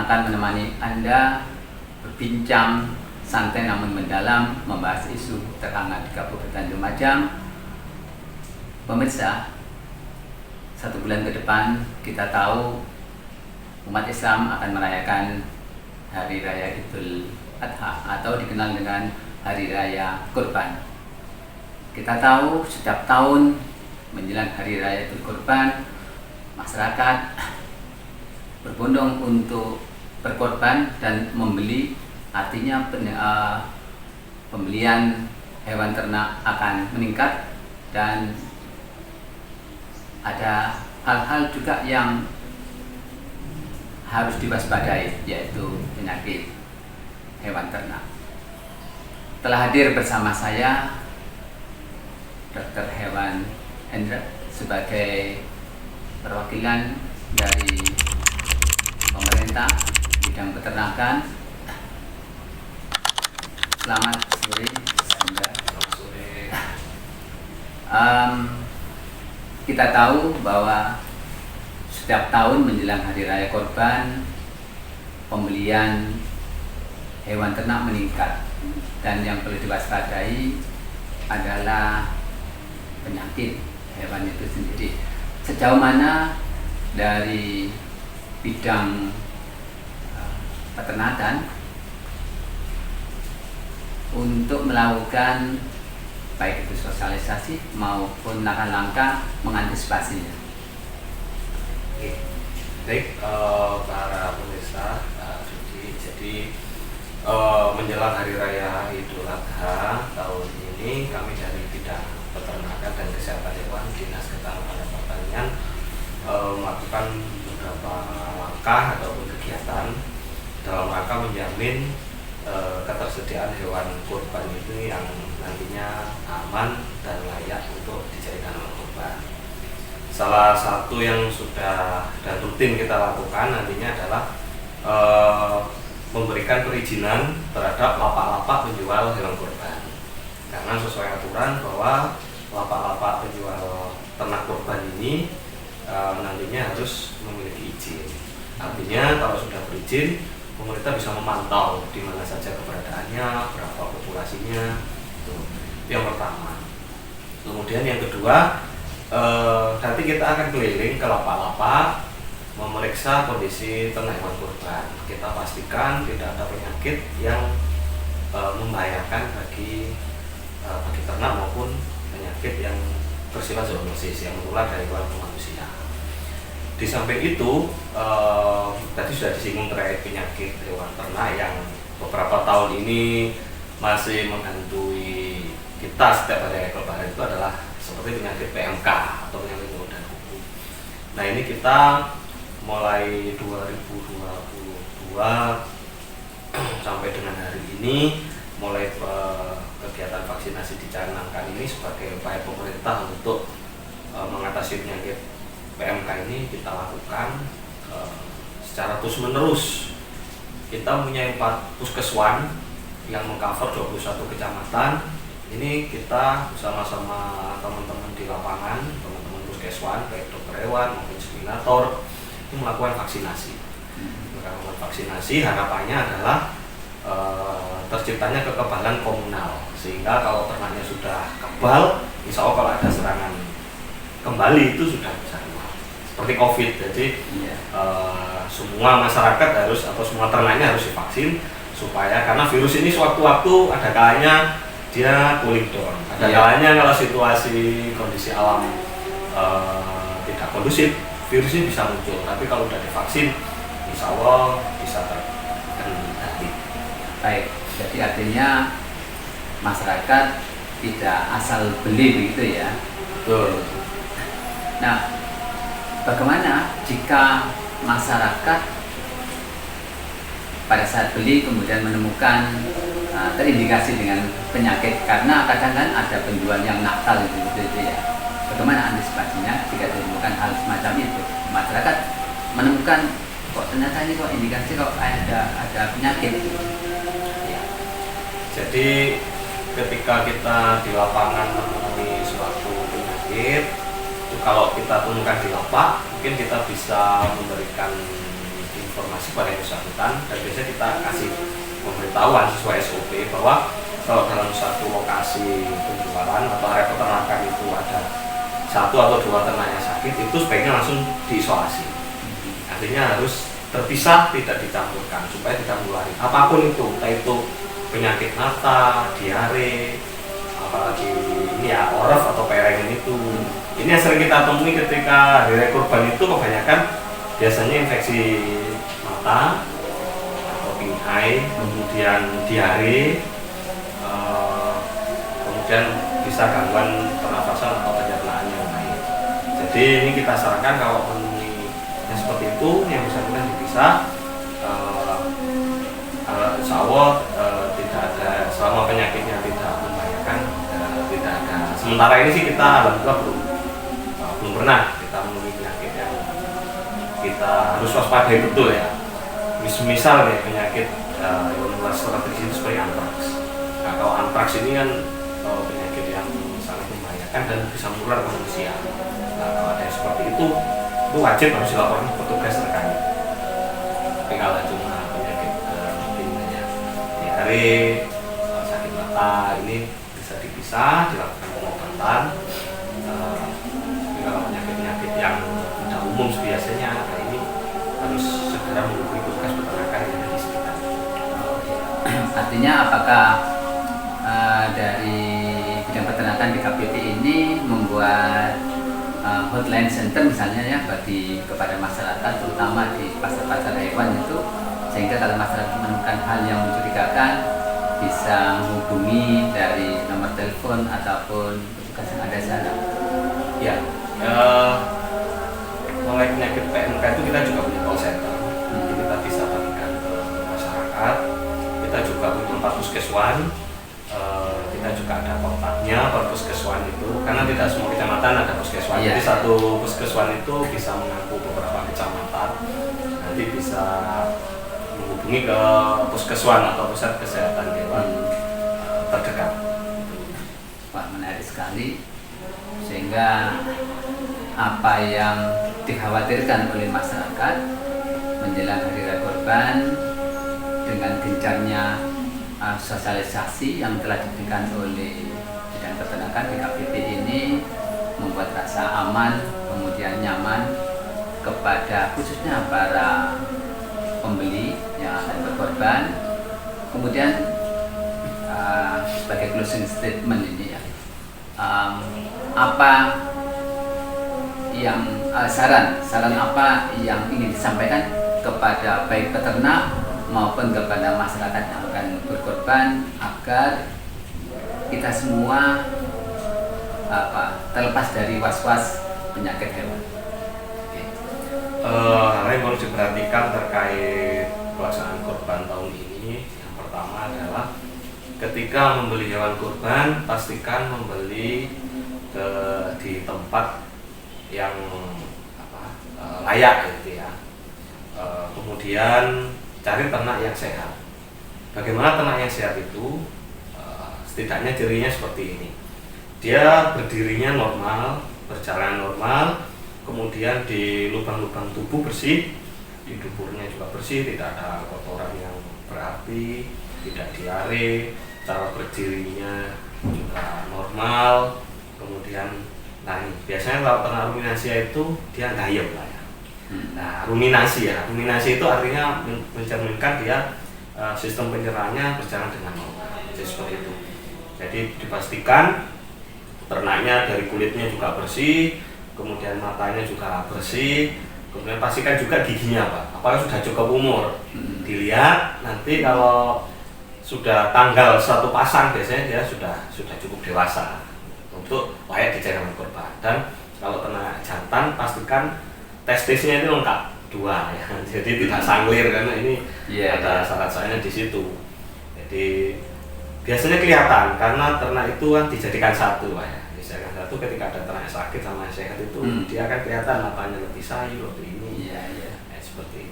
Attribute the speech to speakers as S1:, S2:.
S1: akan menemani Anda berbincang santai namun mendalam, membahas isu terhangat di Kabupaten Lumajang. Pemirsa, 1 bulan ke depan kita tahu umat Islam akan merayakan Hari Raya Idul Adha atau dikenal dengan Hari Raya Kurban. Kita tahu setiap tahun menjelang Hari Raya Idul Kurban, masyarakat berbondong untuk berkorban dan membeli, artinya pembelian hewan ternak akan meningkat, dan ada hal-hal juga yang harus diwaspadai, yaitu penyakit hewan ternak. Telah hadir bersama saya Dr. Hewan Hendra sebagai perwakilan dari pemerintah bidang peternakan. Selamat sore, Anda.
S2: Selamat sore.
S1: Kita tahu bahwa setiap tahun menjelang Hari Raya Kurban, pembelian hewan ternak meningkat, dan yang perlu diwaspadai adalah penyakit hewan itu sendiri. Sejauh mana dari bidang peternakan untuk melakukan baik itu sosialisasi maupun langkah-langkah mengantisipasinya?
S2: Oke. Baik, para pemirsa, jadi menjelang Hari Raya Idul Adha tahun ini, kami dari bidang peternakan dan kesehatan hewan Dinas Ketahanan Pertanian melakukan beberapa langkah ataupun kegiatan dalam rangka menjamin ketersediaan hewan kurban itu yang nantinya aman dan layak untuk dijadikan hewan kurban. Salah satu yang sudah dan rutin kita lakukan nantinya adalah memberikan perizinan terhadap lapak-lapak penjual hewan kurban. Karena sesuai aturan bahwa lapak-lapak penjual ternak kurban ini nantinya harus memiliki izin. Artinya kalau sudah berizin, pemerintah bisa memantau di mana saja keberadaannya, berapa populasinya. Itu yang pertama. Kemudian yang kedua, nanti kita akan keliling ke lapak-lapak memeriksa kondisi ternak hewan kurban. Kita pastikan tidak ada penyakit yang membahayakan bagi ternak maupun penyakit yang bersifat zoonosis yang menular dari hewan ke manusia. Di samping itu, tadi sudah disinggung terkait penyakit hewan ternak yang beberapa tahun ini masih menghantui kita setiap hari Lebaran, itu adalah seperti penyakit PMK atau penyakit mulut dan kuku. Nah, ini kita mulai 2022 sampai dengan hari ini mulai kegiatan vaksinasi dicanangkan ini sebagai upaya pemerintah untuk mengatasi penyakit PMK ini kita lakukan secara terus menerus. Kita punya 4 puskeswan yang mengcover 21 kecamatan. Ini kita bersama-sama teman-teman di lapangan, teman-teman puskeswan, baik dokter hewan maupun inseminator, itu melakukan vaksinasi. Melakukan vaksinasi harapannya adalah terciptanya kekebalan komunal, sehingga kalau ternaknya sudah kebal, insya Allah kalau ada serangan kembali itu sudah bisa keluar. Seperti COVID, jadi semua masyarakat harus atau semua ternaknya harus divaksin, supaya karena virus ini sewaktu-waktu ada kalanya dia cooling down, ada kalanya kalau situasi kondisi alam tidak kondusif, virus ini bisa muncul. Tapi kalau sudah divaksin, insya Allah bisa terkendali.
S1: Baik, jadi artinya masyarakat tidak asal beli begitu ya?
S2: Betul.
S1: Nah, bagaimana jika masyarakat pada saat beli kemudian menemukan terindikasi dengan penyakit? Karena kadang kan ada penjual yang nakal gitu ya. Bagaimana antisipasinya jika ditemukan hal semacam itu? Masyarakat menemukan kok ternyata ini kok indikasi kok ada penyakit.
S2: Ya. Jadi ketika kita di lapangan menemui suatu penyakit, itu kalau kita temukan di lapak, mungkin kita bisa memberikan informasi pada yang bersangkutan, dan biasanya kita kasih pemberitahuan sesuai SOP bahwa kalau dalam satu lokasi penjualan atau area peternakan itu ada satu atau dua ternak yang sakit, itu sebaiknya langsung diisolasi. Artinya harus terpisah, tidak dicampurkan supaya tidak menulari apapun itu, entah itu penyakit mata, diare, apalagi ini ya oref atau perengen itu. Ini yang sering kita temui ketika hari raya kurban itu kebanyakan biasanya infeksi mata atau pink eye, kemudian diare, kemudian bisa gangguan pernafasan atau pencernaan yang lain. Jadi ini kita sarankan kalau menemui yang seperti itu, yang bersangkutan dipisah. Insya Allah tidak ada, selama penyakitnya tidak membahayakan, tidak ada. Sementara ini sih kita alhamdulillah belum pernah kita menemui penyakit yang kita harus waspadai betul ya. Misal ya penyakit yang menular strategis itu seperti antraks. Nah, kalau antraks ini kan penyakit yang sangat membahayakan dan bisa menular ke manusia. Nah, kalau ada yang seperti itu wajib harus dilaporkan ke petugas terkait. Tapi kalau cuma penyakit mungkin diare, sakit mata, ini bisa dipisah, dilakukan pengobatan. Tapi kalau penyakit-penyakit yang tidak umum biasanya, nah ini harus segera menghubungi petugas peternakan yang ada di sekitar.
S1: Artinya apakah dari bidang peternakan di KPP ini membuat hotline center misalnya ya bagi kepada masyarakat, terutama di pasar-pasar hewan itu, sehingga kalau masyarakat menemukan hal yang mencurigakan bisa menghubungi dari nomor telepon ataupun petugas yang ada di sana.
S2: Ya, mulai penyakit PMK itu kita juga punya call center, jadi kita bisa bagikan ke masyarakat. Kita juga punya 4 puskeswan, kita juga ada kontaknya per puskeswan itu, karena tidak semua kecamatan ada puskeswan. Jadi satu puskeswan itu bisa mengaku beberapa kecamatan, nanti bisa menghubungi ke puskeswan atau pusat kesehatan hewan terdekat.
S1: Wah, menarik sekali, sehingga apa yang dikhawatirkan oleh masyarakat menjelang hari raya kurban dengan gencarnya sosialisasi yang telah diberikan oleh bidang peternakan di KPP ini membuat rasa aman, kemudian nyaman kepada khususnya para pembeli yang akan berkorban. Kemudian sebagai closing statement ini ya, apa yang saran apa yang ingin disampaikan kepada baik peternak maupun kepada masyarakat yang akan berkorban agar kita semua terlepas dari was-was penyakit hewan.
S2: Hal yang perlu diperhatikan terkait pelaksanaan kurban tahun ini, yang pertama adalah ketika membeli hewan kurban, pastikan membeli di tempat yang layak gitu ya. Kemudian cari ternak yang sehat. Bagaimana ternak yang sehat itu? Setidaknya cirinya seperti ini. Dia berdirinya normal, berjalan normal, kemudian di lubang-lubang tubuh bersih, di duburnya juga bersih, tidak ada kotoran yang berarti, tidak diare, cara berdirinya juga normal. Kemudian, nah biasanya kalau ternak ruminasi itu dia gayem lah ya. Nah, ruminasi itu artinya mencerminkan dia sistem pencernaan berjalan dengan normal. Jadi seperti itu. Jadi dipastikan ternaknya dari kulitnya juga bersih, kemudian matanya juga bersih, kemudian pastikan juga giginya apakah sudah cukup umur. Dilihat nanti kalau sudah tanggal 1 pasang biasanya dia sudah cukup dewasa untuk layak dijadikan kurban. Dan kalau ternak jantan pastikan testisnya itu lengkap 2 ya, jadi tidak sanglir karena ini ada syarat-syaratnya di situ. Jadi biasanya kelihatan karena ternak itu kan dijadikan satu ya. Dijadikan satu ketika ada ternak sakit sama sehat itu dia akan kelihatan matanya lebih sayu, lebih ini. Seperti